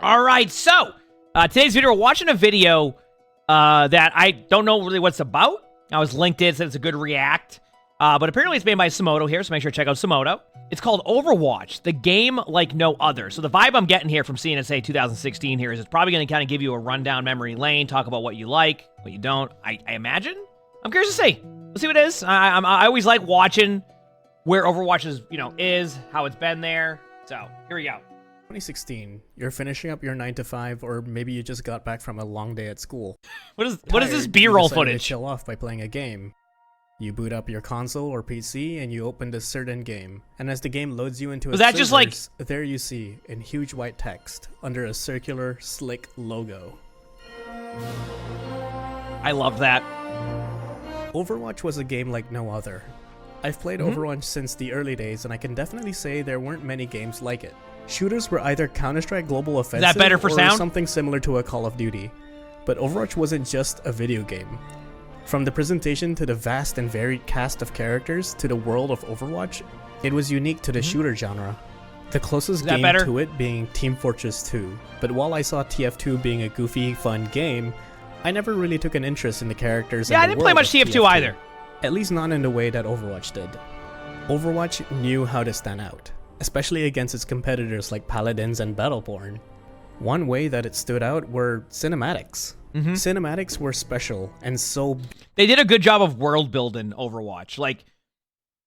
All right, so today's video, we're watching a video that I don't know really what it's about. I was linked in, said it's a good react, but apparently it's made by Samoto here, so make sure to check out Samoto. It's called Overwatch, the game like no other. So the vibe I'm getting here from CNSA 2016 here is it's probably going to kind of give you a rundown memory lane, talk about what you like, what you don't, I imagine. I'm curious to see. Let's see what it is. I always like watching where Overwatch is, how it's been there. So here we go. 2016, you're finishing up your 9 to 5, or maybe you just got back from a long day at school. What is this B-roll footage? To chill off by playing a game. You boot up your console or PC and you open a certain game. And as the game loads you into there you see, in huge white text, under a circular, slick logo. I love that. Overwatch was a game like no other. I've played Overwatch since the early days, and I can definitely say there weren't many games like it. Shooters were either Counter-Strike Global Offensive or something similar to a Call of Duty. But Overwatch wasn't just a video game. From the presentation to the vast and varied cast of characters to the world of Overwatch, it was unique to the shooter genre. The closest game to it being Team Fortress 2. But while I saw TF2 being a goofy, fun game, I never really took an interest in the characters. Yeah, I didn't play much TF2 either. At least not in the way that Overwatch did. Overwatch knew how to stand out, especially against its competitors like Paladins and Battleborn. One way that it stood out were cinematics. Cinematics were special, and so... They did a good job of world building Overwatch. Like,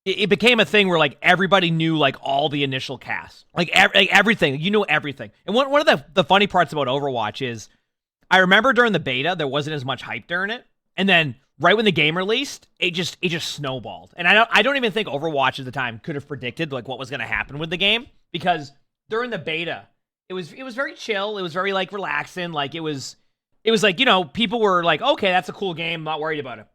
it became a thing where, like, everybody knew, like, all the initial cast. Like everything. You know everything. And one of the funny parts about Overwatch is, I remember during the beta, there wasn't as much hype during it. And then, right when the game released, it just snowballed. And I don't even think Overwatch at the time could have predicted like what was going to happen with the game, because during the beta, it was very chill. It was very like relaxing. Like it was like, people were like, okay, that's a cool game. I'm not worried about it.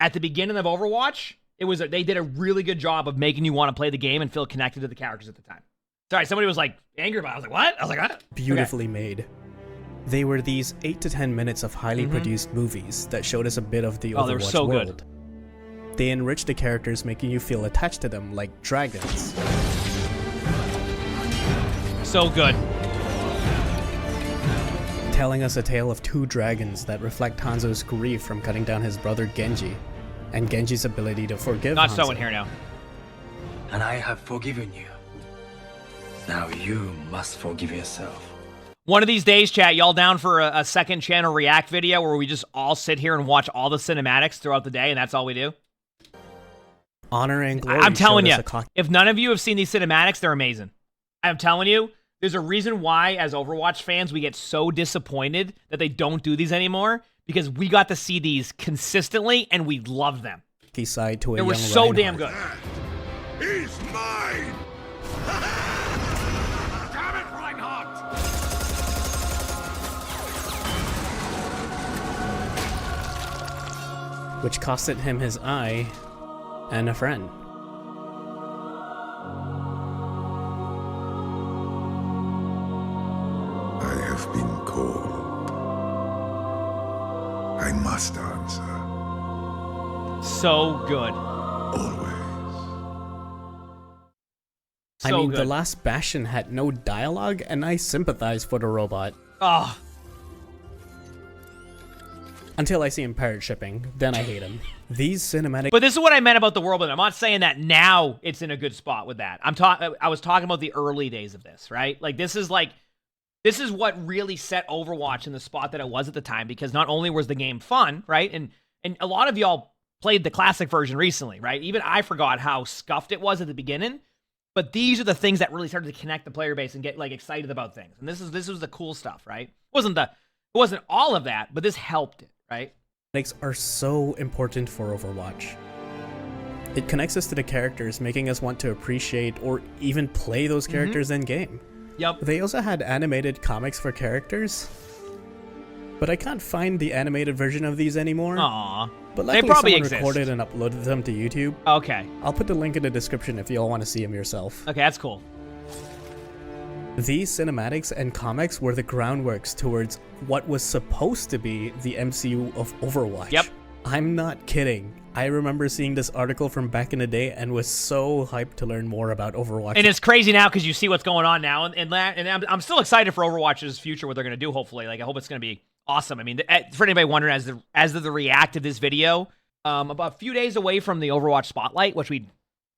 At the beginning of Overwatch, they did a really good job of making you want to play the game and feel connected to the characters at the time. Sorry, somebody was like angry about it. I was like, what? I was like, what? Beautifully made. They were these 8 to 10 minutes of highly produced movies that showed us a bit of the Overwatch world. Good. They enriched the characters, making you feel attached to them like dragons. So good. Telling us a tale of 2 dragons that reflect Hanzo's grief from cutting down his brother Genji, and Genji's ability to forgive Not Hanzo. so in here now. And I have forgiven you. Now you must forgive yourself. One of these days, chat, y'all down for a second channel react video where we just all sit here and watch all the cinematics throughout the day, and that's all we do? Honor and Glory. I'm telling you, if none of you have seen these cinematics, they're amazing. I'm telling you, there's a reason why, as Overwatch fans, we get so disappointed that they don't do these anymore, because we got to see these consistently, and we loved them. Side to a they were so damn good. He's mine! Which costed him his eye and a friend. I have been called. I must answer. So good. Always. I mean, the last Bastion had no dialogue, and I sympathize for the robot. Oh. Until I see him pirate shipping, then I hate him. These cinematic... But this is what I meant about the world. I'm not saying that now it's in a good spot with that. I was talking about the early days of this, right? Like, this is what really set Overwatch in the spot that it was at the time, because not only was the game fun, right? And a lot of y'all played the classic version recently, right? Even I forgot how scuffed it was at the beginning. But these are the things that really started to connect the player base and get like excited about things. And this was the cool stuff, right? It wasn't all of that, but this helped it. Right? Cinematics are so important for Overwatch. It connects us to the characters, making us want to appreciate or even play those characters in-game. Yep. They also had animated comics for characters, but I can't find the animated version of these anymore. Aww. But luckily they probably someone exist. recorded and uploaded them to YouTube. Okay. I'll put the link in the description if you all want to see them yourself. Okay, that's cool. These cinematics and comics were the groundworks towards what was supposed to be the MCU of Overwatch. Yep. I'm not kidding. I remember seeing this article from back in the day and was so hyped to learn more about Overwatch. And it's crazy now because you see what's going on now, and I'm still excited for Overwatch's future, what they're going to do, hopefully. Like, I hope it's going to be awesome. I mean, for anybody wondering, as of the react of this video, about a few days away from the Overwatch Spotlight, which we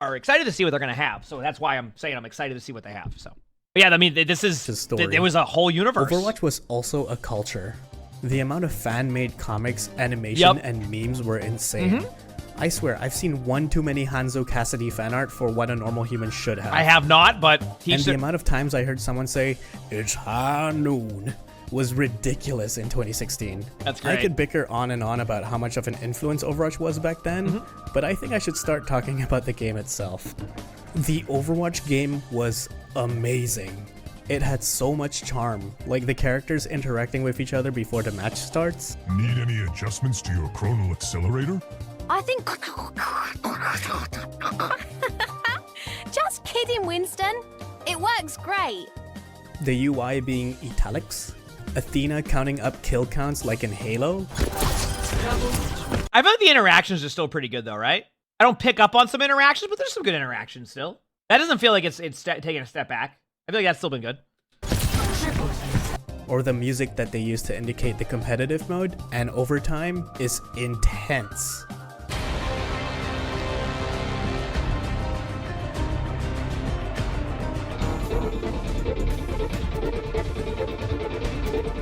are excited to see what they're going to have. So that's why I'm saying I'm excited to see what they have. So, but yeah, I mean, this is it was a whole universe. Overwatch was also a culture. The amount of fan-made comics, animation, and memes were insane. I swear, I've seen one too many Hanzo Cassidy fan art for what a normal human should have. I have not, but the amount of times I heard someone say, "It's high noon," was ridiculous in 2016. That's great. I could bicker on and on about how much of an influence Overwatch was back then, but I think I should start talking about the game itself. The Overwatch game was amazing. It had so much charm, like the characters interacting with each other before the match starts. Need any adjustments to your chronal accelerator? I think... Just kidding, Winston. It works great. The UI being italics. Athena counting up kill counts like in Halo. I feel like the interactions are still pretty good, though, right? I don't pick up on some interactions, but there's some good interactions still. That doesn't feel like it's taking a step back. I feel like that's still been good. Or the music that they use to indicate the competitive mode and overtime is intense.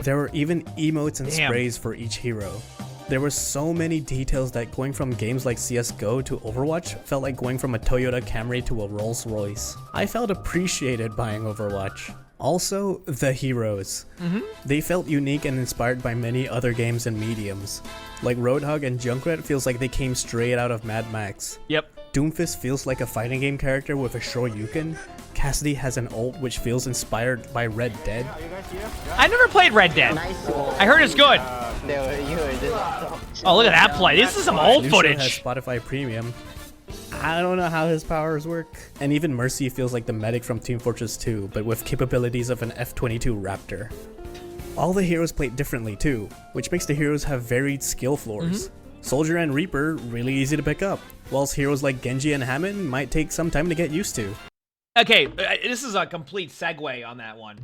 There were even emotes and sprays for each hero. There were so many details that going from games like CSGO to Overwatch felt like going from a Toyota Camry to a Rolls Royce. I felt appreciated buying Overwatch. Also, the heroes. They felt unique and inspired by many other games and mediums. Like Roadhog and Junkrat feels like they came straight out of Mad Max. Yep. Doomfist feels like a fighting game character with a Shoryuken. Cassidy has an ult which feels inspired by Red Dead. I never played Red Dead. I heard it's good. Oh, look at that play. This is some old footage. Has Spotify Premium. I don't know how his powers work. And even Mercy feels like the medic from Team Fortress 2, but with capabilities of an F-22 Raptor. All the heroes played differently too, which makes the heroes have varied skill floors. Soldier and Reaper, really easy to pick up, whilst heroes like Genji and Hammond might take some time to get used to. Okay, this is a complete segue on that one.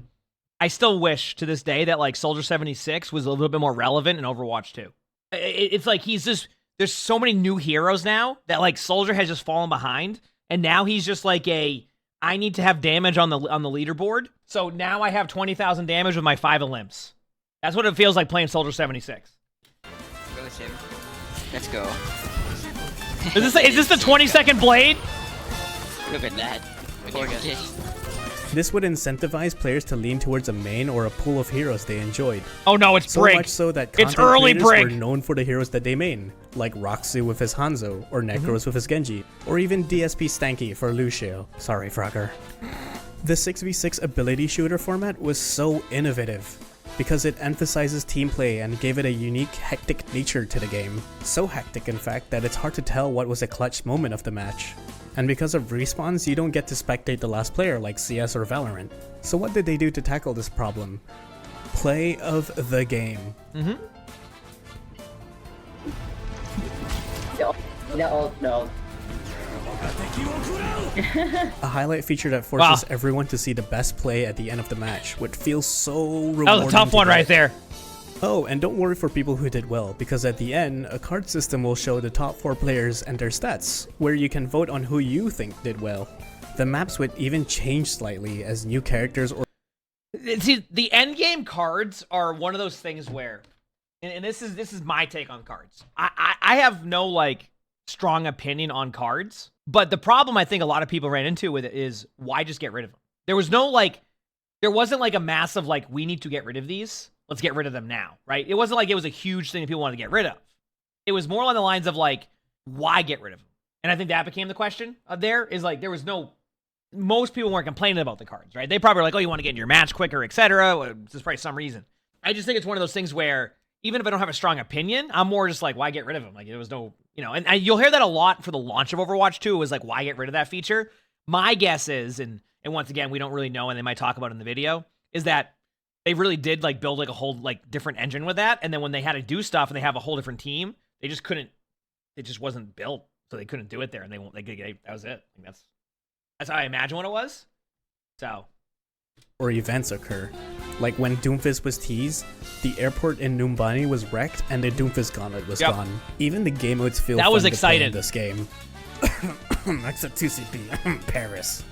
I still wish to this day that like Soldier 76 was a little bit more relevant in Overwatch 2. It's like there's so many new heroes now that like Soldier has just fallen behind, and now he's just like I need to have damage on the leaderboard. So now I have 20,000 damage with my 5 Olymps. That's what it feels like playing Soldier 76. Go, Tim. Let's go. Is this the 20-second blade? Look at that. This would incentivize players to lean towards a main or a pool of heroes they enjoyed. Oh no, it's Brig. So much so that content creators were known for the heroes that they main, like Roxy with his Hanzo, or Necros with his Genji, or even DSP Stanky for Lucio. Sorry, Frogger. The 6v6 ability shooter format was so innovative, because it emphasizes team play and gave it a unique, hectic nature to the game. So hectic, in fact, that it's hard to tell what was a clutch moment of the match. And because of respawns, you don't get to spectate the last player like CS or Valorant. So what did they do to tackle this problem? Play of the game. No. A highlight feature that forces everyone to see the best play at the end of the match, which feels so rewarding. That was a tough one right there. Oh, and don't worry for people who did well, because at the end, a card system will show the top 4 players and their stats, where you can vote on who you think did well. The maps would even change slightly as new characters or... See, the endgame cards are one of those things where, and this is my take on cards. I have no, like, strong opinion on cards, but the problem I think a lot of people ran into with it is, why just get rid of them? There wasn't like a massive, like, we need to get rid of these. Let's get rid of them now, right? It wasn't like it was a huge thing that people wanted to get rid of. It was more along the lines of like, why get rid of them? And I think that became the question there is like, most people weren't complaining about the cards, right? They probably were like, oh, you want to get in your match quicker, etc. There's probably some reason. I just think it's one of those things where even if I don't have a strong opinion, I'm more just like, why get rid of them? Like, there was no, and you'll hear that a lot for the launch of Overwatch 2. It was like, why get rid of that feature? My guess is, and once again, we don't really know, and they might talk about it in the video, is that they really did like build like a whole like different engine with that, and then when they had to do stuff and they have a whole different team, they just couldn't it just wasn't built, so they couldn't do it there, and that was it. That's how I imagine what it was. So. Or events occur. Like when Doomfist was teased, the airport in Numbani was wrecked and the Doomfist gauntlet was gone. Even the game modes feel that was fun exciting. To play in this game. Except 2CP. Paris.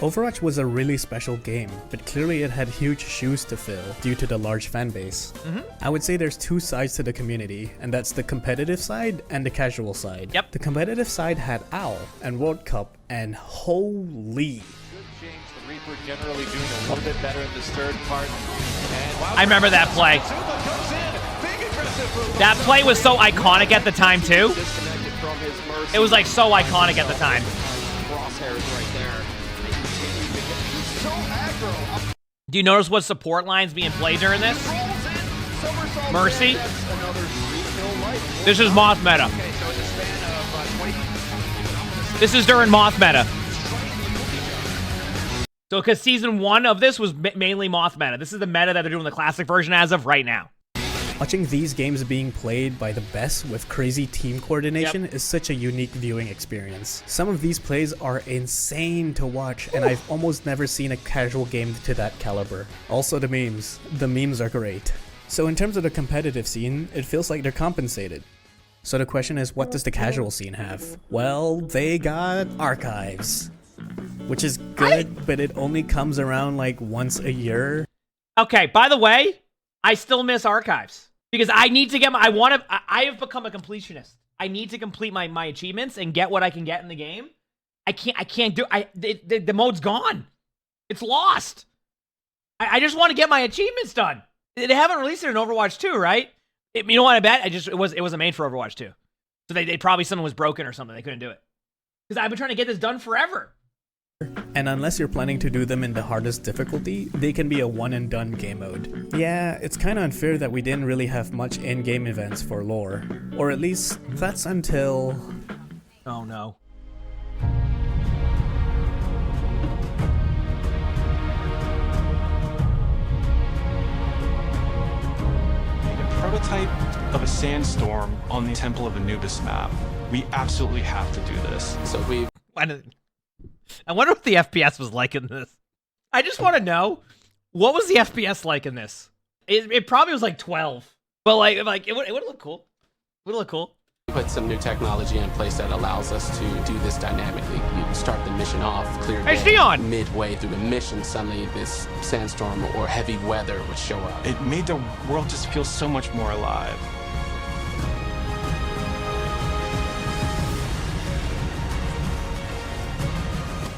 Overwatch was a really special game, but clearly it had huge shoes to fill due to the large fan base. I would say there's two sides to the community, and that's the competitive side and the casual side. Yep. The competitive side had OWL and World Cup, and holy... Reaper generally doing a little bit better in this third part. I remember that play. That play was so iconic at the time too. It was like so iconic at the time. Do you notice what support lines being played during this? Mercy. This is Moth meta. This is during Moth meta. So, because Season 1 of this was mainly Moth meta. This is the meta that they're doing the classic version as of right now. Watching these games being played by the best with crazy team coordination is such a unique viewing experience. Some of these plays are insane to watch, and I've almost never seen a casual game to that caliber. Also the memes. The memes are great. So in terms of the competitive scene, it feels like they're compensated. So the question is, what does the casual scene have? Well, they got archives. Which is good, but it only comes around like once a year. Okay, by the way, I still miss archives because I need to get I have become a completionist. I need to complete my achievements and get what I can get in the game. I can't do the mode's gone. It's lost. I just want to get my achievements done. They haven't released it in Overwatch 2, right? You know what I bet? It wasn't made for Overwatch 2. So they probably something was broken or something. They couldn't do it. Because I've been trying to get this done forever. And unless you're planning to do them in the hardest difficulty, they can be a one-and-done game mode. Yeah, it's kinda unfair that we didn't really have much in-game events for lore. Or at least, that's until... Oh no. A prototype of a sandstorm on the Temple of Anubis map. We absolutely have to do this. So I wonder what the FPS was like in this. I just want to know, what was the FPS like in this? It probably was like 12. But like it would look cool. It would look cool. Put some new technology in place that allows us to do this dynamically. You start the mission off, clear day, midway through the mission, suddenly this sandstorm or heavy weather would show up. It made the world just feel so much more alive.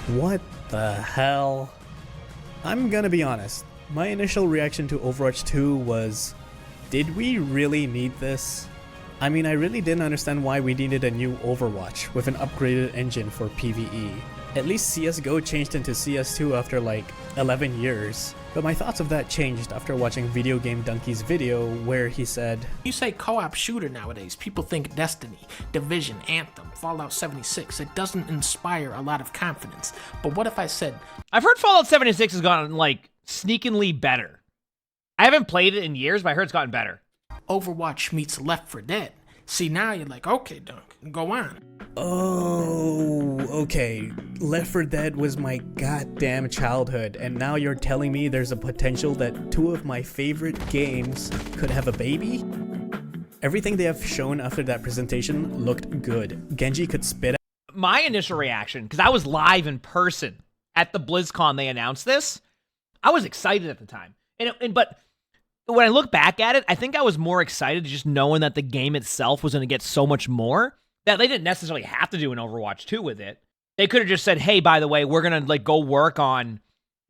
What the hell? I'm gonna be honest. My initial reaction to Overwatch 2 was, did we really need this? I mean, I really didn't understand why we needed a new Overwatch with an upgraded engine for PvE. At least CSGO changed into CS2 after like 11 years. But my thoughts of that changed after watching Video Game Donkey's video where he said, You say co-op shooter nowadays, people think Destiny, Division, Anthem, Fallout 76. It doesn't inspire a lot of confidence. But what if I said... I've heard Fallout 76 has gotten like sneakingly better. I haven't played it in years, but I heard it's gotten better. Overwatch meets Left 4 Dead. See, now you're like, okay, Dunk, go on. Oh, okay. Left 4 Dead was my goddamn childhood, and now you're telling me there's a potential that two of my favorite games could have a baby? Everything they have shown after that presentation looked good. Genji could spit out. My initial reaction, because I was live in person at the BlizzCon they announced this, I was excited at the time. But when I look back at it, I think I was more excited just knowing that the game itself was going to get so much more that they didn't necessarily have to do an Overwatch 2 with it. They could have just said, hey, by the way, we're going to like go work on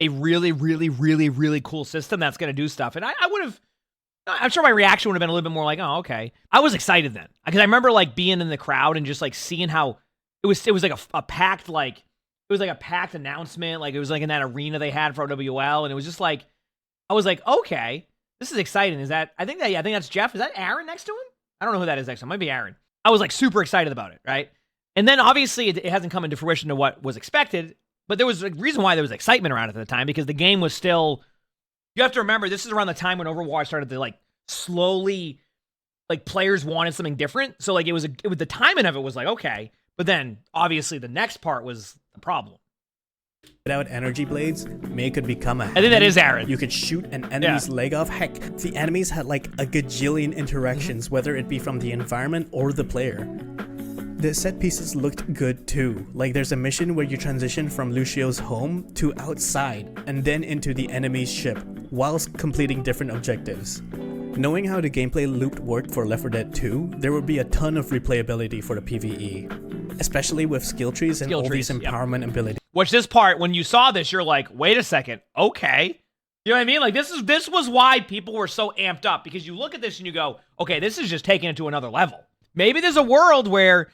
a really, really, really, really cool system that's going to do stuff. And I would have, I'm sure my reaction would have been a little bit more like, oh, okay. I was excited then. Because I remember like being in the crowd and just like seeing how it was like a packed, like, it was like a packed announcement. Like it was like in that arena they had for OWL. And it was just like, I was like, okay. This is exciting. Is that, I think that's Jeff. Is that Aaron next to him? I don't know who that is next to him. It might be Aaron. I was like super excited about it, right? And then obviously it hasn't come into fruition to what was expected, but there was a reason why there was excitement around it at the time, because the game was still, you have to remember, this is around the time when Overwatch started to like slowly like players wanted something different. So like it was the timing of it was like okay, but then obviously the next part was the problem. Without energy blades, Mei could become a I think that is Aaron. You could shoot an enemy's leg off. Heck, the enemies had like a gajillion interactions, whether it be from the environment or the player. The set pieces looked good too. Like there's a mission where you transition from Lucio's home to outside and then into the enemy's ship whilst completing different objectives. Knowing how the gameplay loop worked for Left 4 Dead 2, there would be a ton of replayability for the PvE, especially with skill trees and all these empowerment abilities. Which this part, when you saw this, you're like, wait a second, okay. You know what I mean? Like this was why people were so amped up, because you look at this and you go, okay, this is just taking it to another level. Maybe there's a world where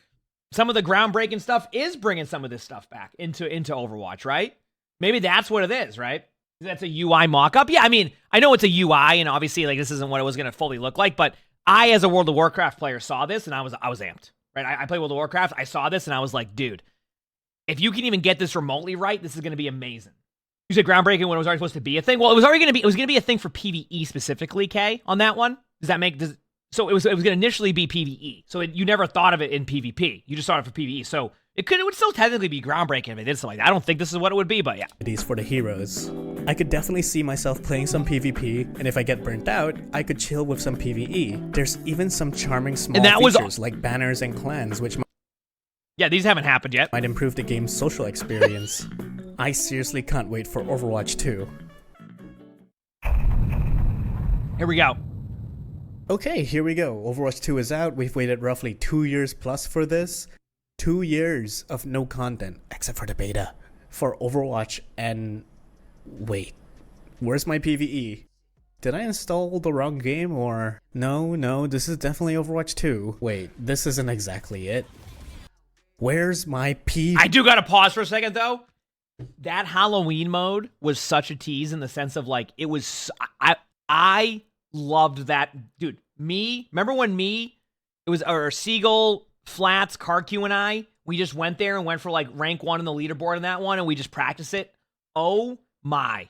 some of the groundbreaking stuff is bringing some of this stuff back into Overwatch, right? Maybe that's what it is, right? That's a UI mock-up. Yeah, I mean, I know it's a UI, and obviously, like, this isn't what it was going to fully look like, but I, as a World of Warcraft player, saw this, and I was amped, right? I play World of Warcraft, I saw this, and I was like, dude, if you can even get this remotely right, this is going to be amazing. You said groundbreaking when it was already supposed to be a thing? Well, it was going to be a thing for PvE specifically, Kay, on that one. So it was going to initially be PvE. So you never thought of it in PvP. You just saw it for PvE. So it would still technically be groundbreaking if it did something like that. I don't think this is what it would be, but yeah. These for the heroes. I could definitely see myself playing some PvP, and if I get burnt out, I could chill with some PvE. There's even some charming small features like banners and clans, which yeah, these haven't happened yet. Might improve the game's social experience. I seriously can't wait for Overwatch 2. Here we go. Okay, here we go. Overwatch 2 is out. We've waited roughly 2 years plus for this. 2 years of no content, except for the beta, for Overwatch. And wait, where's my PvE? Did I install the wrong game or... No, this is definitely Overwatch 2. Wait, this isn't exactly it. Where's my PvE? I do gotta pause for a second, though. That Halloween mode was such a tease in the sense of, like, it was... I loved that. Dude, remember when it was our Seagull, Flats, Carq, and I, we just went there and went for like rank 1 in the leaderboard in that one, and we just practiced it. Oh my.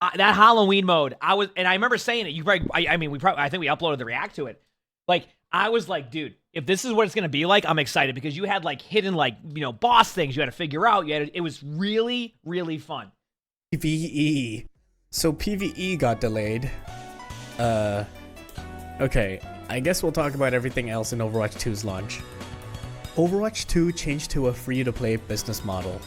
That Halloween mode, I remember saying it. I think we uploaded the react to it. Like, I was like, dude, if this is what it's gonna be like, I'm excited, because you had like hidden, like, you know, boss things you had to figure out. It was really, really fun. PvE. So PvE got delayed. Okay, I guess we'll talk about everything else in Overwatch 2's launch. Overwatch 2 changed to a free-to-play business model.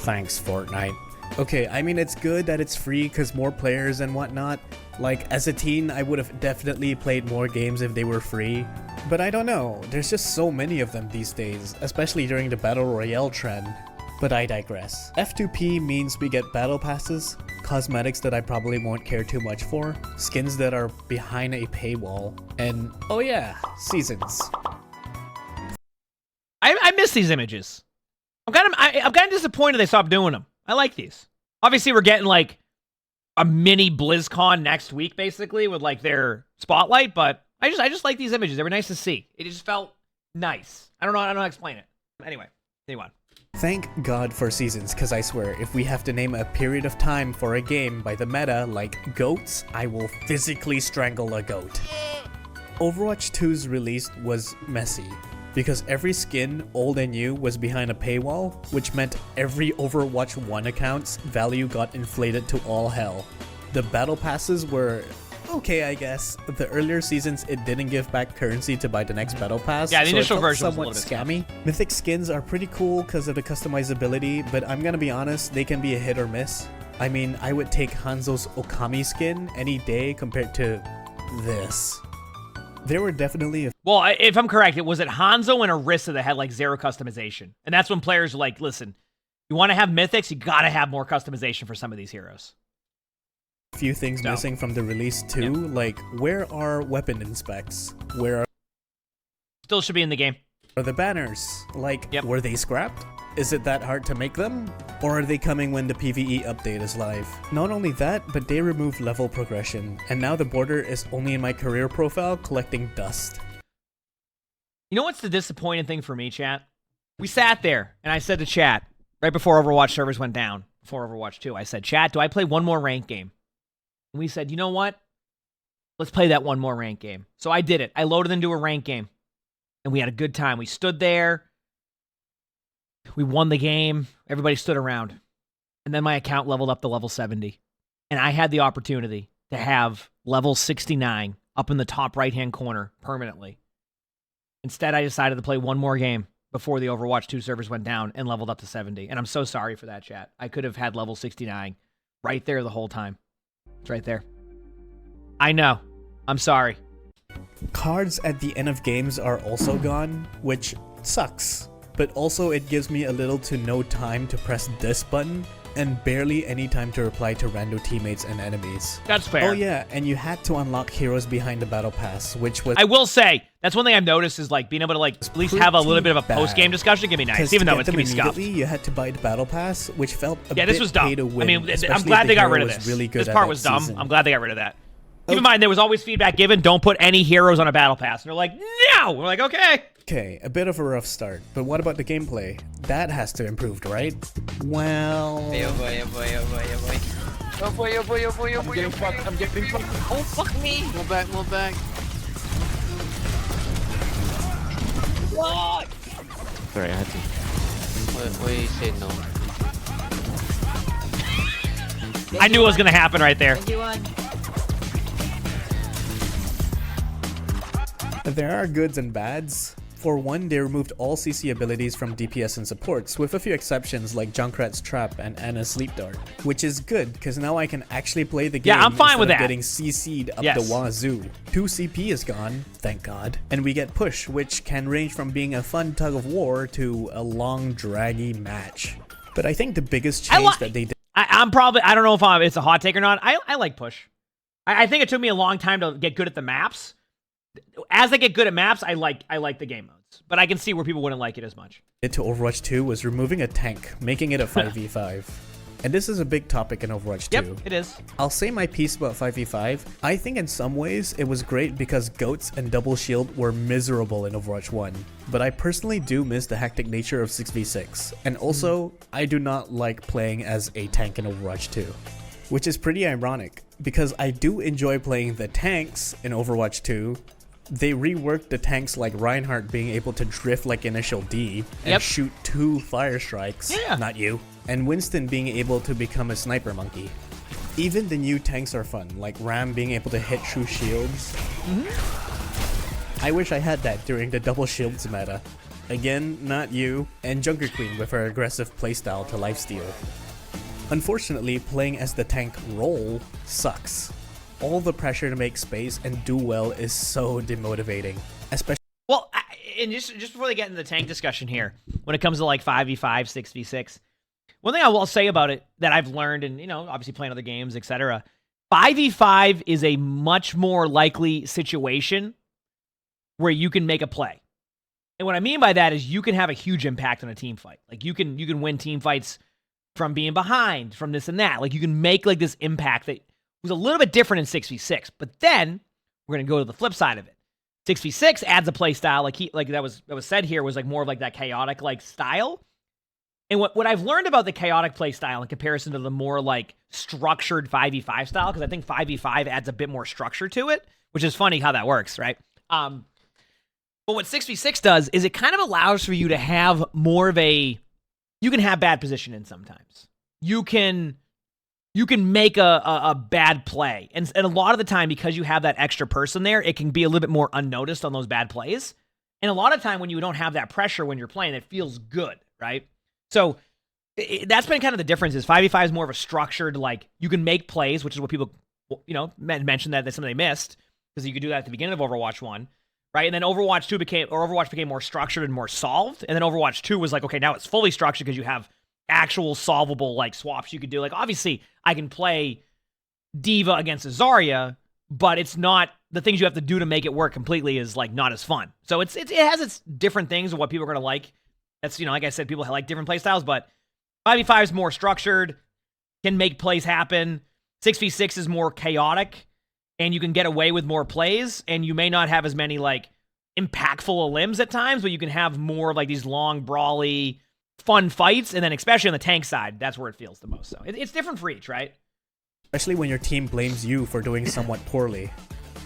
Thanks, Fortnite. Okay, I mean, it's good that it's free because more players and whatnot. Like, as a teen, I would have definitely played more games if they were free. But I don't know, there's just so many of them these days, especially during the Battle Royale trend. But I digress. F2P means we get battle passes, cosmetics that I probably won't care too much for, skins that are behind a paywall, and oh yeah, seasons. I miss these images. I'm kind of disappointed they stopped doing them. I like these. Obviously, we're getting like a mini BlizzCon next week, basically, with like their spotlight. But I just like these images. They were nice to see. It just felt nice. I don't know how to explain it. Anyway, continue on. Thank God for seasons, because I swear, if we have to name a period of time for a game by the meta, like goats, I will physically strangle a goat. Overwatch 2's release was messy, because every skin, old and new, was behind a paywall, which meant every Overwatch 1 account's value got inflated to all hell. The battle passes were... okay, I guess. The earlier seasons, it didn't give back currency to buy the next battle pass. Yeah, the initial version was somewhat scammy. Mythic skins are pretty cool because of the customizability, but I'm gonna be honest, they can be a hit or miss. I mean, I would take Hanzo's Okami skin any day compared to this. There were definitely well, if I'm correct, it was at Hanzo and Orisa that had like zero customization. And that's when players were like, listen, you want to have mythics, you gotta have more customization for some of these heroes. Few things missing from the release too, like where are weapon inspects? Still should be in the game. Are the banners? Like, were they scrapped? Is it that hard to make them? Or are they coming when the PvE update is live? Not only that, but they removed level progression, and now the border is only in my career profile collecting dust. You know what's the disappointing thing for me, chat? We sat there, and I said to chat, right before Overwatch servers went down, before Overwatch 2, I said, chat, do I play one more ranked game? And we said, you know what? let's play that one more ranked game. So I did it. I loaded into a ranked game, and we had a good time. We stood there. We won the game. Everybody stood around. And then my account leveled up to level 70. And I had the opportunity to have level 69 up in the top right-hand corner permanently. Instead, I decided to play one more game before the Overwatch 2 servers went down and leveled up to 70. And I'm so sorry for that, chat. I could have had level 69 right there the whole time. It's right there. I know. I'm sorry. Cards at the end of games are also gone, which sucks. But also it gives me a little to no time to press this button, and barely any time to reply to random teammates and enemies. That's fair. Oh yeah, and you had to unlock heroes behind the battle pass, which was... I will say, that's one thing I've noticed is like being able to like at least have a little bit of a post-game discussion can be nice, even though it's going to be scuffed. You had to buy the battle pass, which felt a bit this was dumb. pay to win. I mean, I'm glad they got rid of this. Really good this part was dumb. season. I'm glad they got rid of that. Keep in mind, there was always feedback given, don't put any heroes on a battle pass. And they're like, no! We're like, okay. Okay, a bit of a rough start, but what about the gameplay? That has to improve, right? Well... Oh boy, oh boy, oh boy, oh boy. Oh boy, oh boy, oh boy, oh boy. I'm getting fucked. Oh, fuck me. Move back, move back. What? Sorry, I had to. Why you say no? I knew it was going to happen right there. There are goods and bads. For one, they removed all CC abilities from DPS and supports, with a few exceptions like Junkrat's Trap and Anna's Sleep Dart, which is good because now I can actually play the game I'm fine with that. getting CC'd up the wazoo. 2 CP is gone, thank God, and we get Push, which can range from being a fun tug of war to a long, draggy match. But I think the biggest change that they did... I'm probably... I don't know if it's a hot take or not. I like Push. I think it took me a long time to get good at the maps. As I get good at maps, I like the game modes, but I can see where people wouldn't like it as much. To Overwatch 2 was removing a tank, making it a 5v5. And this is a big topic in Overwatch 2. Yep, it is. I'll say my piece about 5v5. I think in some ways it was great because goats and double shield were miserable in Overwatch 1. But I personally do miss the hectic nature of 6v6. And also, I do not like playing as a tank in Overwatch 2. Which is pretty ironic, because I do enjoy playing the tanks in Overwatch 2. They reworked the tanks like Reinhardt being able to drift like Initial D and shoot 2 fire strikes, not you, and Winston being able to become a sniper monkey. Even the new tanks are fun, like Ram being able to hit through shields. I wish I had that during the double shields meta. Again, not you, and Junker Queen with her aggressive playstyle to lifesteal. Unfortunately, playing as the tank role sucks. All the pressure to make space and do well is so demotivating, especially... Well, and just before they get into the tank discussion here, when it comes to like 5v5, 6v6, one thing I will say about it that I've learned, and obviously playing other games, etc., 5v5 is a much more likely situation where you can make a play. And what I mean by that is you can have a huge impact on a team fight. Like you can win team fights from being behind, from this and that. Like you can make like this impact that was a little bit different in 6v6, but then we're gonna go to the flip side of it. 6v6 adds a play style like that was said here was like more of like that chaotic like style. And what I've learned about the chaotic play style in comparison to the more like structured 5v5 style, because I think 5v5 adds a bit more structure to it, which is funny how that works, right? But what 6v6 does is it kind of allows for you to have more of you can have bad positioning sometimes. You can make a bad play. And a lot of the time, because you have that extra person there, it can be a little bit more unnoticed on those bad plays. And a lot of time when you don't have that pressure when you're playing, it feels good, right? So that's been kind of the difference is 5v5 is more of a structured, like, you can make plays, which is what people, mentioned that's something they missed, because you could do that at the beginning of Overwatch 1, right? And then Overwatch became more structured and more solved. And then Overwatch 2 was like, okay, now it's fully structured because you have actual solvable like swaps you could do. Like obviously I can play Diva against a Zarya, but it's not the things you have to do to make it work completely is like not as fun. So it has its different things of what people are going to like. That's, like I said, people like different play styles, but 5v5 is more structured, can make plays happen. 6v6 is more chaotic and you can get away with more plays and you may not have as many like impactful limbs at times, but you can have more like these long brawly fun fights, and then especially on the tank side, that's where it feels the most. So it's different for each, right? Especially when your team blames you for doing somewhat poorly.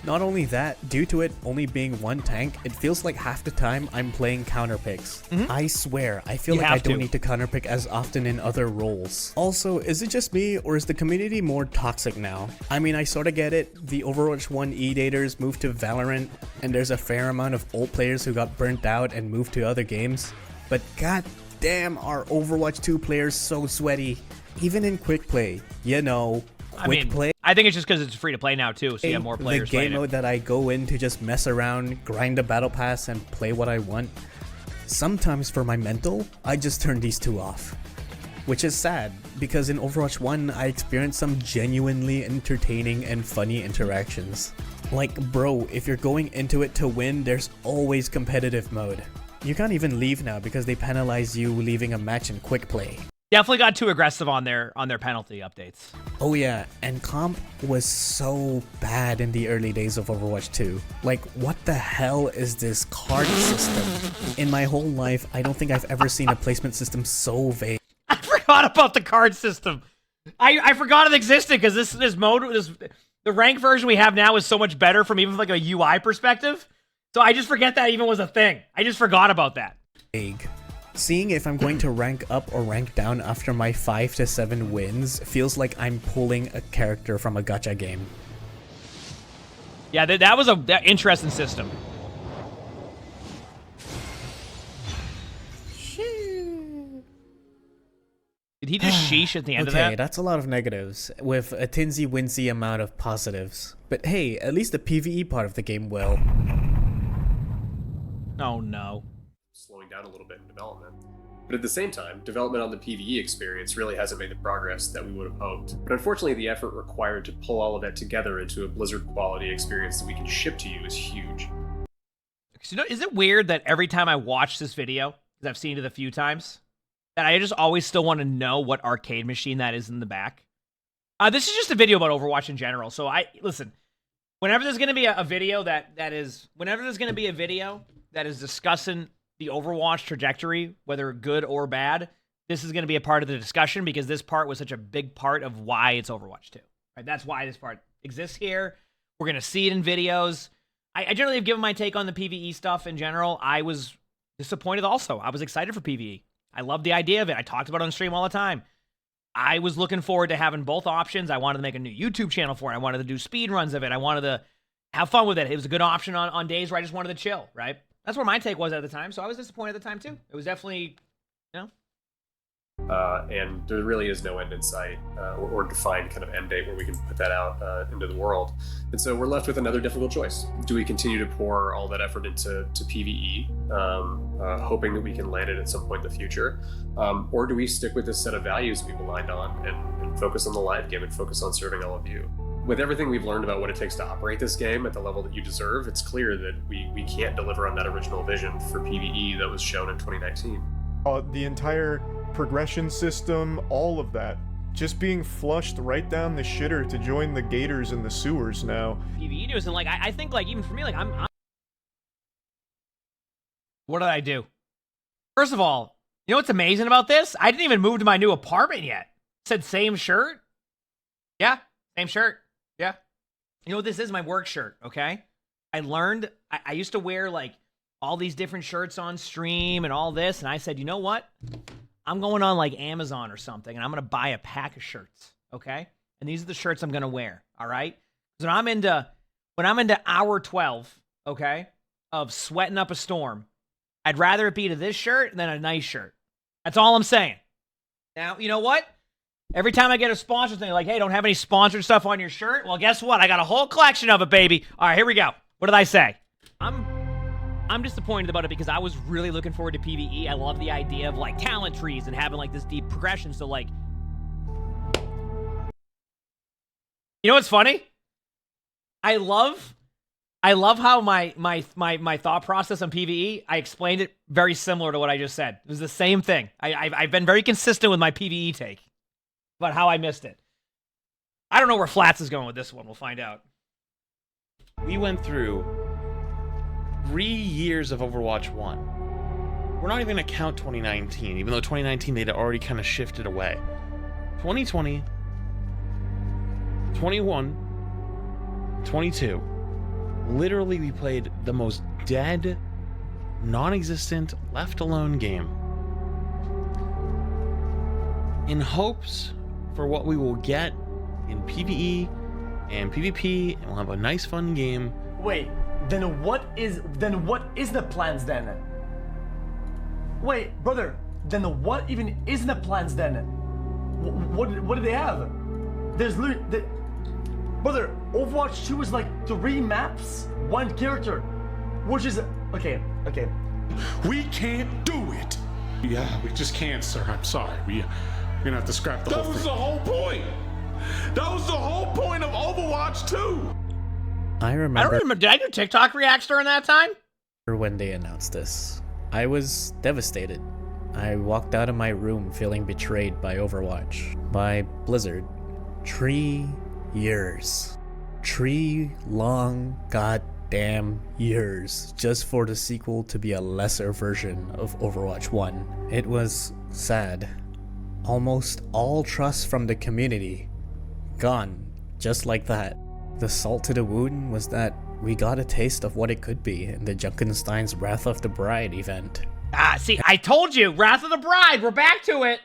Not only that, due to it only being one tank, it feels like half the time I'm playing counter picks. I swear, I feel like I don't need to counter pick as often in other roles. Also, is it just me, or is the community more toxic now? I mean, I sorta get it, the Overwatch 1 E-daters moved to Valorant, and there's a fair amount of old players who got burnt out and moved to other games, but god damn are Overwatch 2 players so sweaty. Even in quick play, you know, play. I think it's just because it's free to play now too, so you have more players. The game mode that I go in to just mess around, grind a battle pass, and play what I want. Sometimes for my mental, I just turn these two off. Which is sad, because in Overwatch 1, I experienced some genuinely entertaining and funny interactions. Like, bro, if you're going into it to win, there's always competitive mode. You can't even leave now because they penalize you leaving a match in quick play. Definitely got too aggressive on their penalty updates. Oh yeah, and comp was so bad in the early days of Overwatch 2. Like, what the hell is this card system? In my whole life, I don't think I've ever seen a placement system so vague. I forgot about the card system. I forgot it existed because this mode, the rank version we have now is so much better from even like a UI perspective. So I just forget that even was a thing. I just forgot about that. Seeing if I'm going to rank up or rank down after my 5 to 7 wins feels like I'm pulling a character from a gacha game. Yeah, that was an interesting system. Did he just sheesh at the end of that? Okay, that's a lot of negatives, with a tinsy-wincy amount of positives. But hey, at least the PvE part of the game will. Oh no. Slowing down a little bit in development. But at the same time, development on the PvE experience really hasn't made the progress that we would have hoped. But unfortunately, the effort required to pull all of that together into a Blizzard quality experience that we can ship to you is huge. You know, is it weird that every time I watch this video, because I've seen it a few times, that I just always still want to know what arcade machine that is in the back? This is just a video about Overwatch in general. So listen, whenever there's going to be a video whenever there's going to be a video that is discussing the Overwatch trajectory, whether good or bad, this is going to be a part of the discussion because this part was such a big part of why it's Overwatch 2. Right? That's why this part exists here. We're going to see it in videos. I generally have given my take on the PvE stuff in general. I was disappointed also. I was excited for PvE. I love the idea of it. I talked about it on stream all the time. I was looking forward to having both options. I wanted to make a new YouTube channel for it. I wanted to do speed runs of it. I wanted to have fun with it. It was a good option on days where I just wanted to chill, right? That's where my take was at the time, so I was disappointed at the time, too. It was definitely, you know. And there really is no end in sight or defined kind of end date where we can put that out into the world. And so we're left with another difficult choice. Do we continue to pour all that effort into PvE, hoping that we can land it at some point in the future? Or do we stick with this set of values we've aligned on and focus on the live game and focus on serving all of you? With everything we've learned about what it takes to operate this game at the level that you deserve, it's clear that we can't deliver on that original vision for PvE that was shown in 2019. The entire progression system, all of that, just being flushed right down the shitter to join the gators in the sewers now. PvE news, and like I think like even for me, like I'm what did I do? First of all, you know what's amazing about this? I didn't even move to my new apartment yet. It said same shirt. Yeah, same shirt. Yeah. You know what this is? My work shirt, okay? I learned, I used to wear like all these different shirts on stream and all this, and I said, you know what? I'm going on like Amazon or something, and I'm going to buy a pack of shirts, okay? And these are the shirts I'm going to wear, all right? When I'm into hour 12, okay, of sweating up a storm, I'd rather it be to this shirt than a nice shirt. That's all I'm saying. Now, you know what? Every time I get a sponsor thing, like, hey, don't have any sponsored stuff on your shirt? Well, guess what? I got a whole collection of it, baby. All right, here we go. What did I say? I'm disappointed about it because I was really looking forward to PvE. I love the idea of, like, talent trees and having, like, this deep progression. So, like... You know what's funny? I love how my thought process on PvE, I explained it very similar to what I just said. It was the same thing. I've been very consistent with my PvE take about how I missed it. I don't know where Flats is going with this one. We'll find out. We went through 3 years of Overwatch 1. We're not even going to count 2019, even though 2019 they'd already kind of shifted away. 2020, 21, 22, Literally, we played the most dead, non-existent, left alone game in hopes for what we will get in PvE and PvP, and we'll have a nice fun game. Wait, then what is the plans then? Wait, brother, then what even is the plans then? What do they have? There's literally, brother, Overwatch 2 is like 3 maps, 1 character, which is okay. We can't do it. Yeah, we just can't, sir. I'm sorry. We're gonna have to scrap the whole thing. That was the whole point. That was the whole point of Overwatch 2. I remember. I don't remember. Did I do TikTok reacts during that time? When they announced this, I was devastated. I walked out of my room feeling betrayed by Overwatch, by Blizzard. 3 years. 3 long goddamn years just for the sequel to be a lesser version of Overwatch 1. It was sad. Almost all trust from the community gone just like that. The salt to the wound was that we got a taste of what it could be in the Junkenstein's Wrath of the Bride event. See, I told you, Wrath of the Bride, we're back to it.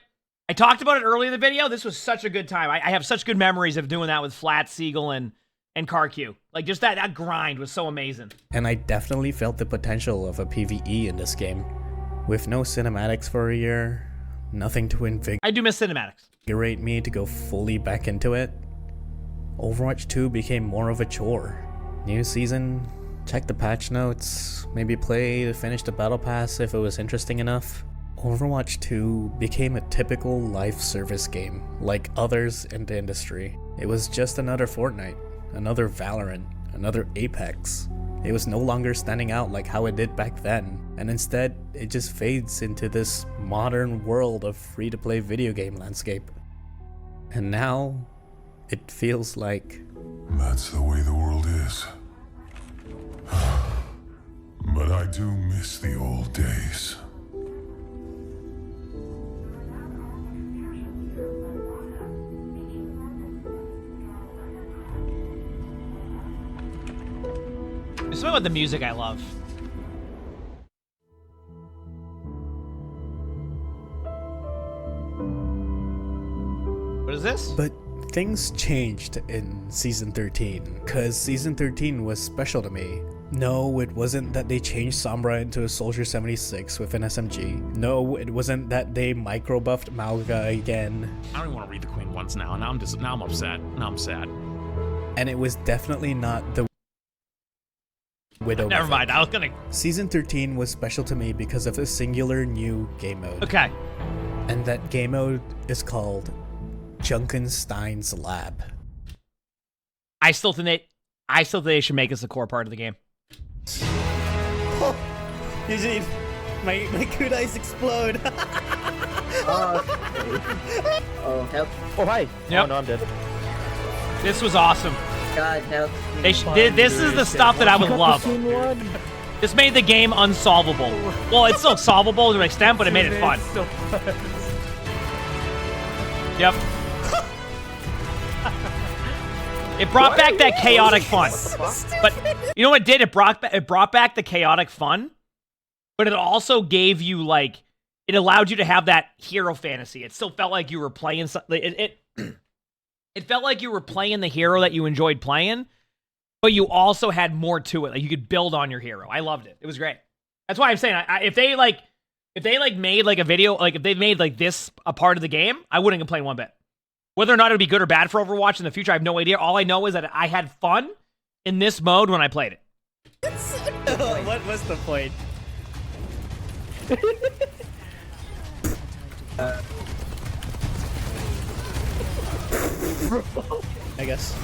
I talked about it early in the video. This was such a good time. I have such good memories of doing that with Flat, Siegel, and CarQ. Like, just that grind was so amazing. And I definitely felt the potential of a PvE in this game. With no cinematics for a year, nothing to I do miss cinematics. Invigorate me to go fully back into it. Overwatch 2 became more of a chore. New season, check the patch notes, maybe finish the battle pass if it was interesting enough. Overwatch 2 became a typical live service game, like others in the industry. It was just another Fortnite, another Valorant, another Apex. It was no longer standing out like how it did back then, and instead, it just fades into this modern world of free-to-play video game landscape. And now, it feels like... That's the way the world is. But I do miss the old days. There's something about the music I love. What is this? But things changed in Season 13, because Season 13 was special to me. No, it wasn't that they changed Sombra into a Soldier 76 with an SMG. No, it wasn't that they micro-buffed Malga again. I don't even want to read the Queen once now. Now I'm upset. Now I'm sad. And it was definitely not the Widow. Never mind, I was gonna... Season 13 was special to me because of a singular new game mode. Okay. And that game mode is called Junkenstein's Lab. I still think they should make this a core part of the game. Oh, usually my kunais explode. Oh, help. Oh, hi. Yep. Oh, no, I'm dead. This was awesome. God help me. This is the stuff that I would love. This made the game unsolvable. Well, it's still solvable to an extent, but it made it fun. Yep. It brought back that chaotic fun. But you know what it did? It brought back the chaotic fun, but it also gave you, like, it allowed you to have that hero fantasy. It still felt like you were playing it felt like you were playing the hero that you enjoyed playing, but you also had more to it. Like, you could build on your hero. I loved it. It was great. That's why I'm saying, if they made like a video, like if they made like this a part of the game, I wouldn't complain one bit. Whether or not it would be good or bad for Overwatch in the future, I have no idea. All I know is that I had fun in this mode when I played it. What was the point? I guess.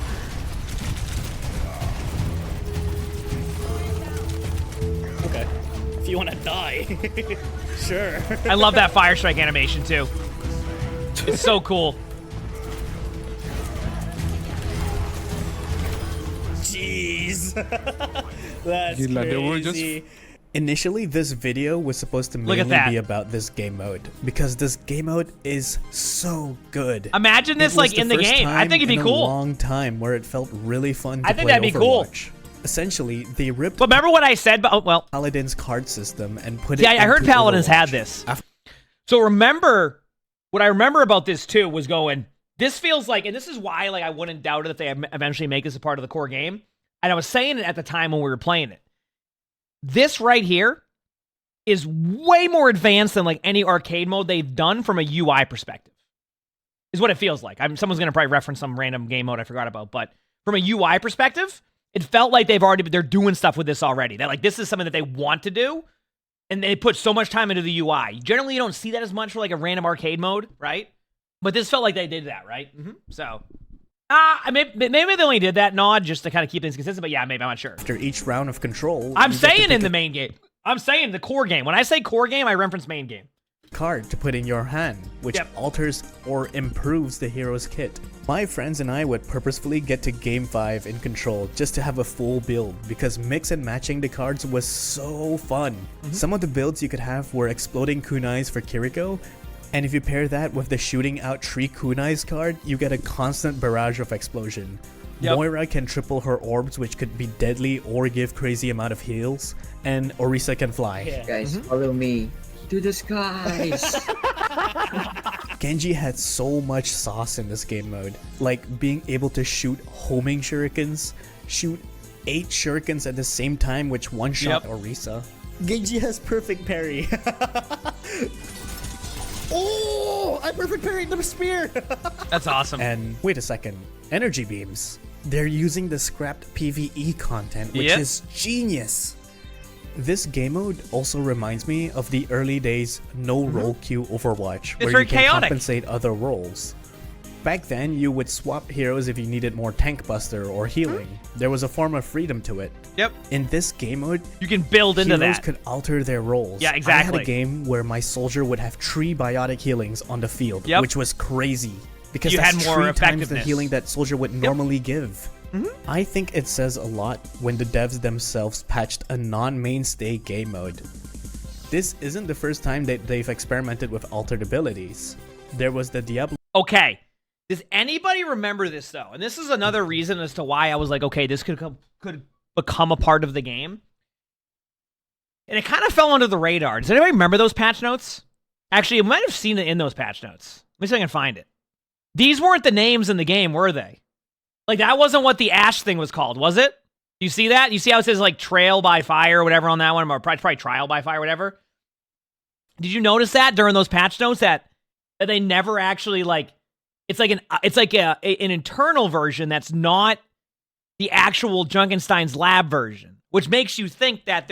Okay. If you want to die, sure. I love that Fire Strike animation too. It's so cool. Jeez. That's crazy. Initially, this video was supposed to mainly be about this game mode, because this game mode is so good. Imagine this like in the game. I think it'd be cool. A long time where it felt really fun to I think play that'd be cool. Essentially, they ripped. But remember what I said? But well, Paladin's card system and put it. Yeah, I heard Paladins Overwatch. had this. So remember, what I remember about this too was going. This feels like, and this is why like I wouldn't doubt it if they eventually make this a part of the core game. And I was saying it at the time when we were playing it. This right here is way more advanced than like any arcade mode they've done from a UI perspective. Is what it feels like. Someone's gonna probably reference some random game mode I forgot about, but from a UI perspective, it felt like they're doing stuff with this already. That like this is something that they want to do, and they put so much time into the UI. Generally, you don't see that as much for like a random arcade mode, right? But this felt like they did that, right? So, maybe they only did that nod just to kind of keep things consistent. But yeah, maybe I'm not sure. After each round of control, I'm saying in the main game. I'm saying the core game. When I say core game, I reference main game. Card to put in your hand, which alters or improves the hero's kit. My friends and I would purposefully get to Game 5 in Control just to have a full build because mix and matching the cards was so fun. Some of the builds you could have were exploding kunais for Kiriko, and if you pair that with the shooting out 3 kunais card, you get a constant barrage of explosion. Moira can triple her orbs, which could be deadly or give crazy amount of heals, and Orisa can fly. Guys, follow me to the skies. Genji had so much sauce in this game mode, like being able to shoot homing shurikens, shoot 8 shurikens at the same time, which one-shot Orisa. Genji has perfect parry. Oh, I perfect parried the spear. That's awesome. And wait a second, energy beams. They're using the scrapped PvE content, which is genius. This game mode also reminds me of the early days no role queue Overwatch, where you can compensate other roles. Back then, you would swap heroes if you needed more tank buster or healing. There was a form of freedom to it. In this game mode, you can build into heroes that. Could alter their roles. Yeah, exactly. I had a game where my soldier would have 3 biotic healings on the field, which was crazy. Because you that's had more 3 times the healing that soldier would normally give. I think it says a lot when the devs themselves patched a non-mainstay game mode. This isn't the first time that they've experimented with altered abilities. There was the Diablo. Okay. Does anybody remember this though? And this is another reason as to why I was like, okay, this could become a part of the game. And it kind of fell under the radar. Does anybody remember those patch notes? Actually, I might have seen it in those patch notes. Let me see if I can find it. These weren't the names in the game, were they? Like, that wasn't what the Ash thing was called, was it? You see that? You see how it says, like, Trail by Fire or whatever on that one? Or probably Trial by Fire or whatever? Did you notice that during those patch notes that they never actually, like... It's like an internal version that's not the actual Junkenstein's lab version, which makes you think that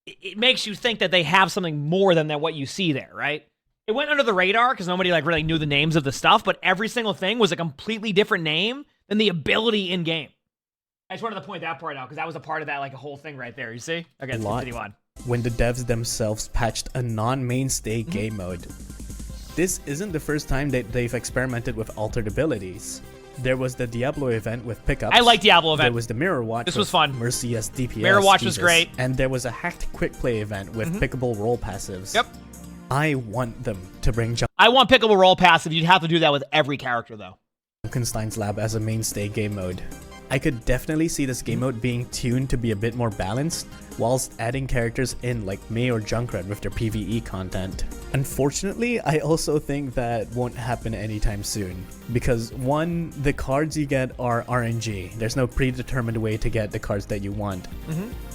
it makes you think that they have something more than what you see there, right? It went under the radar because nobody like really knew the names of the stuff, but every single thing was a completely different name than the ability in game. I just wanted to point that part out because that was a part of that like a whole thing right there. You see? Okay, let's continue on. When the devs themselves patched a non-mainstay game mode. This isn't the first time that they've experimented with altered abilities. There was the Diablo event with pickups. I like Diablo event. There was the Mirror Watch. This was fun. Mercy as DPS. Mirror Watch was great. And there was a hacked quick play event with pickable role passives. I want them to bring I want pickable role passive. You'd have to do that with every character though. Junkenstein's lab as a mainstay game mode. I could definitely see this game mode being tuned to be a bit more balanced, whilst adding characters in like Mei or Junkrat with their PvE content. Unfortunately, I also think that won't happen anytime soon, because 1, the cards you get are RNG. There's no predetermined way to get the cards that you want.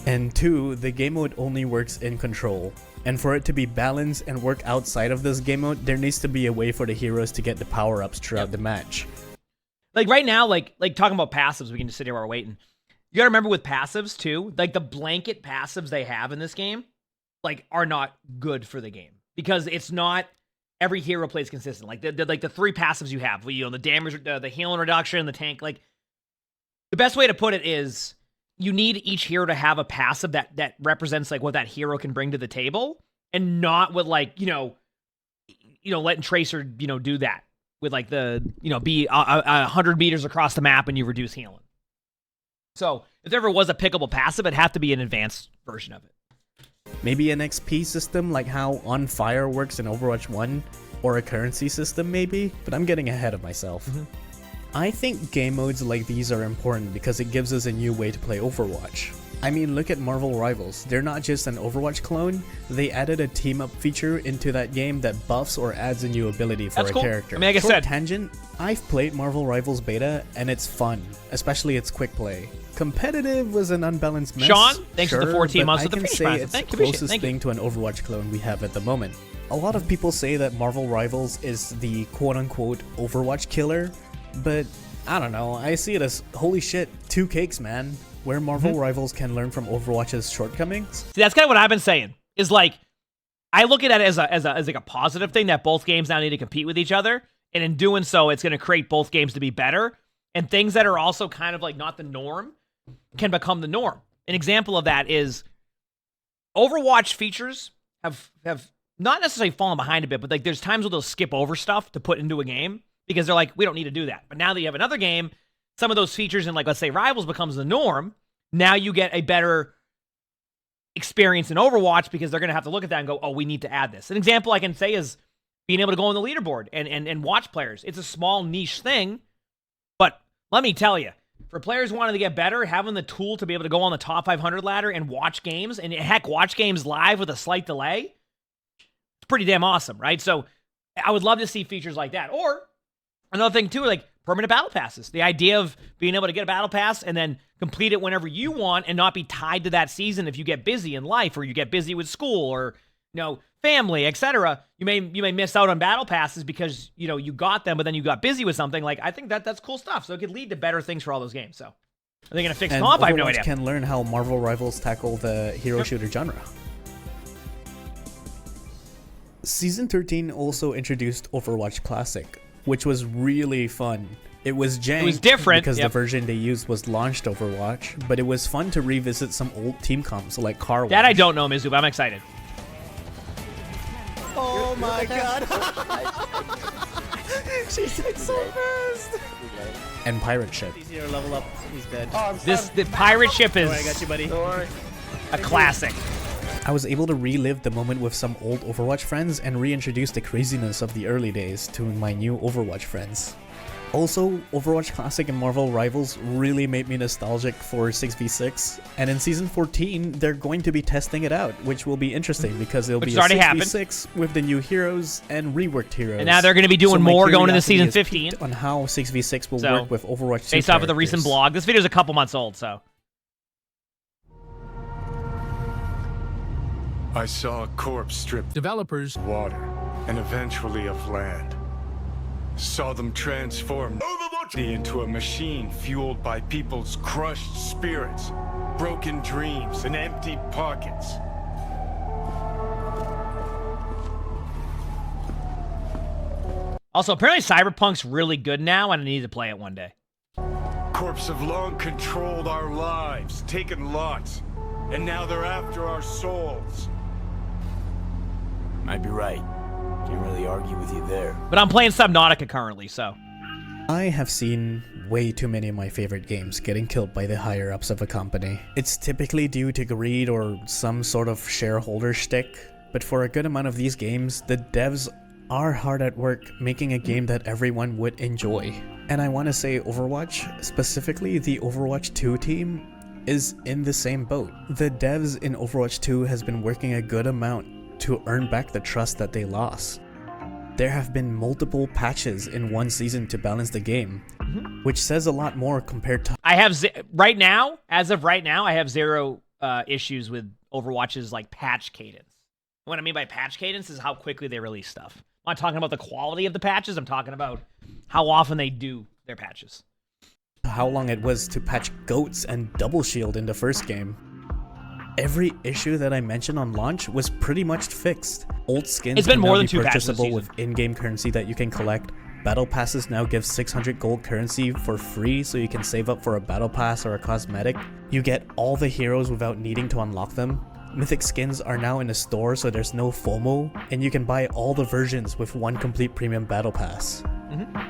And 2, the game mode only works in Control. And for it to be balanced and work outside of this game mode, there needs to be a way for the heroes to get the power-ups throughout the match. Like right now, like talking about passives, we can just sit here while we're waiting. You gotta remember with passives too, like the blanket passives they have in this game, like are not good for the game because it's not every hero plays consistent. Like the 3 passives you have, you know, the damage, the healing reduction, the tank. Like the best way to put it is you need each hero to have a passive that represents like what that hero can bring to the table, and not with like you know letting Tracer do that. With like be 100 meters across the map and you reduce healing. So if there ever was a pickable passive, it'd have to be an advanced version of it. Maybe an XP system like how On Fire works in Overwatch 1, or a currency system maybe, but I'm getting ahead of myself. I think game modes like these are important because it gives us a new way to play Overwatch. I mean, look at Marvel Rivals. They're not just an Overwatch clone, they added a team-up feature into that game that buffs or adds a new ability for a character. I mean, like I said, tangent, I've played Marvel Rivals beta, and it's fun, especially its quick play. Competitive was an unbalanced mess. Sean, thanks for the 14 months of the Phoenix Prize. It's the closest thing to an Overwatch clone we have at the moment. A lot of people say that Marvel Rivals is the quote-unquote Overwatch killer, but I don't know, I see it as, holy shit, two cakes, man. Where Marvel Rivals can learn from Overwatch's shortcomings. See, that's kind of what I've been saying. Is like, I look at it as like a positive thing that both games now need to compete with each other, and in doing so, it's going to create both games to be better. And things that are also kind of like not the norm can become the norm. An example of that is Overwatch features have not necessarily fallen behind a bit, but like there's times where they'll skip over stuff to put into a game because they're like, we don't need to do that. But now that you have another game, some of those features in, like, let's say Rivals becomes the norm. Now you get a better experience in Overwatch because they're going to have to look at that and go, oh, we need to add this. An example I can say is being able to go on the leaderboard and watch players. It's a small niche thing, but let me tell you, for players wanting to get better, having the tool to be able to go on the top 500 ladder and watch games, and heck, watch games live with a slight delay, it's pretty damn awesome, right? So I would love to see features like that. Or another thing, too, like permanent battle passes. The idea of being able to get a battle pass and then complete it whenever you want and not be tied to that season if you get busy in life or you get busy with school or, you know, family, etc. You may miss out on battle passes because, you know, you got them, but then you got busy with something. Like, I think that's cool stuff. So it could lead to better things for all those games. So are they going to fix comp? I have no idea. Can learn how Marvel Rivals tackle the hero shooter genre. Season 13 also introduced Overwatch Classic, which was really fun. It was jank. It was different because the version they used was launched Overwatch, but it was fun to revisit some old team comps like Car Wash. That I don't know, Mizu, but I'm excited. Oh my god. She's like so fast. And Pirate Ship. Easier level up. He's dead. The Pirate Ship is I got you, buddy. a classic. I was able to relive the moment with some old Overwatch friends and reintroduce the craziness of the early days to my new Overwatch friends. Also, Overwatch Classic and Marvel Rivals really made me nostalgic for 6v6, and in Season 14, they're going to be testing it out, which will be interesting because it'll be a 6v6 with the new heroes and reworked heroes. And now they're going to be doing more going into Season 15. On how 6v6 will work with Overwatch 2 based off of the recent blog. This video is a couple months old, so. I saw a corpse stripped developers water and eventually of land. Saw them transform into a machine fueled by people's crushed spirits, broken dreams, and empty pockets. Also, apparently Cyberpunk's really good now, and I need to play it one day. Corpse have long controlled our lives, taken lots, and now they're after our souls. Might be right. Can't really argue with you there. But I'm playing Subnautica currently, so. I have seen way too many of my favorite games getting killed by the higher-ups of a company. It's typically due to greed or some sort of shareholder shtick, but for a good amount of these games, the devs are hard at work making a game that everyone would enjoy. And I want to say Overwatch, specifically the Overwatch 2 team, is in the same boat. The devs in Overwatch 2 has been working a good amount to earn back the trust that they lost. There have been multiple patches in one season to balance the game, which says a lot more compared to... I have, right now, as of right now, I have zero issues with Overwatch's like patch cadence. What I mean by patch cadence is how quickly they release stuff. I'm not talking about the quality of the patches, I'm talking about how often they do their patches. How long it was to patch goats and double shield in the first game. Every issue that I mentioned on launch was pretty much fixed. Old skins it's been more than be 2 patches purchasable with in-game currency that you can collect. Battle passes now give 600 gold currency for free so you can save up for a battle pass or a cosmetic. You get all the heroes without needing to unlock them. Mythic skins are now in the store so there's no FOMO, and you can buy all the versions with one complete premium battle pass.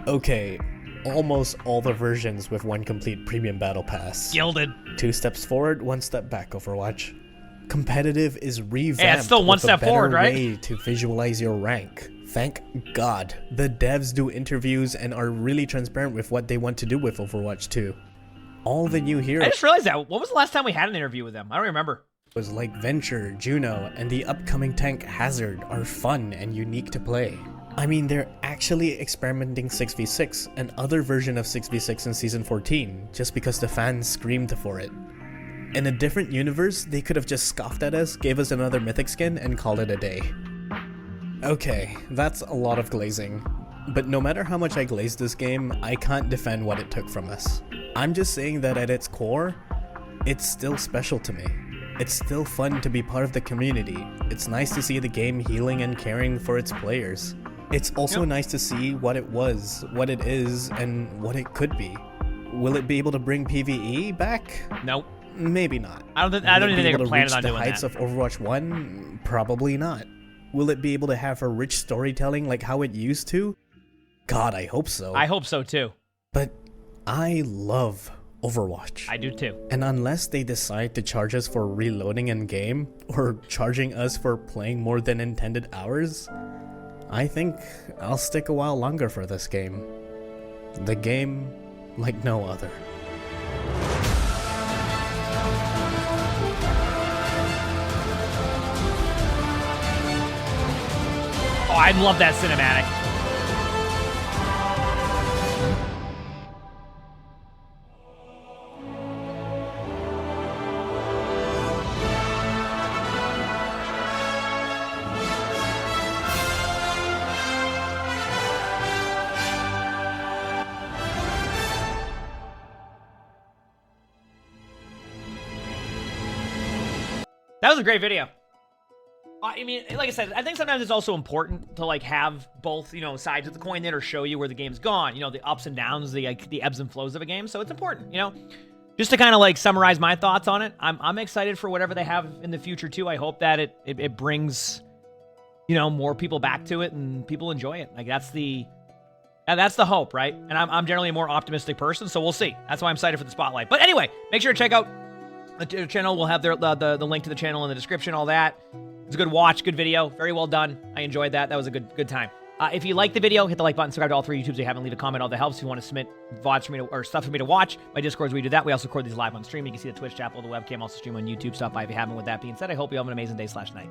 Okay, almost all the versions with one complete premium battle pass. Gilded. 2 steps forward, 1 step back, Overwatch. Competitive is revamped it's still one with step a better forward, right? way to visualize your rank. Thank God. The devs do interviews and are really transparent with what they want to do with Overwatch 2. All the new heroes... I just realized that. When was the last time we had an interview with them? I don't remember. ...was like Venture, Juno, and the upcoming tank Hazard are fun and unique to play. I mean, they're actually experimenting 6v6, an other version of 6v6 in Season 14, just because the fans screamed for it. In a different universe, they could have just scoffed at us, gave us another mythic skin, and called it a day. Okay, that's a lot of glazing. But no matter how much I glaze this game, I can't defend what it took from us. I'm just saying that at its core, it's still special to me. It's still fun to be part of the community. It's nice to see the game healing and caring for its players. It's also nice to see what it was, what it is, and what it could be. Will it be able to bring PvE back? Nope. Maybe not. I don't even think they're planning on doing that. The heights of Overwatch 1? Probably not. Will it be able to have a rich storytelling like how it used to? God, I hope so. I hope so too. But I love Overwatch. I do too. And unless they decide to charge us for reloading in game, or charging us for playing more than intended hours, I think I'll stick a while longer for this game. The game like no other. Oh, I love that cinematic. That was a great video. I mean, like I said, I think sometimes it's also important to like have both, you know, sides of the coin there to show you where the game's gone, you know, the ups and downs, the ebbs and flows of a game. So it's important, you know, just to kind of like summarize my thoughts on it. I'm excited for whatever they have in the future too. I hope that it brings, you know, more people back to it and people enjoy it. Like that's the hope, right? And I'm generally a more optimistic person, so we'll see. That's why I'm excited for the spotlight. But anyway, make sure to check out the channel. We'll have the link to the channel in the description, all that. It's a good watch, good video, very well done. I enjoyed that. That was a good time. If you like the video, hit the like button, subscribe to all 3 YouTubes if you haven't, leave a comment, all that helps. If you want to submit VODs for me or stuff for me to watch, my Discord's where we do that. We also record these live on stream. You can see the Twitch channel, the webcam, also stream on YouTube. Stop by if you haven't. With that being said, I hope you have an amazing day/night.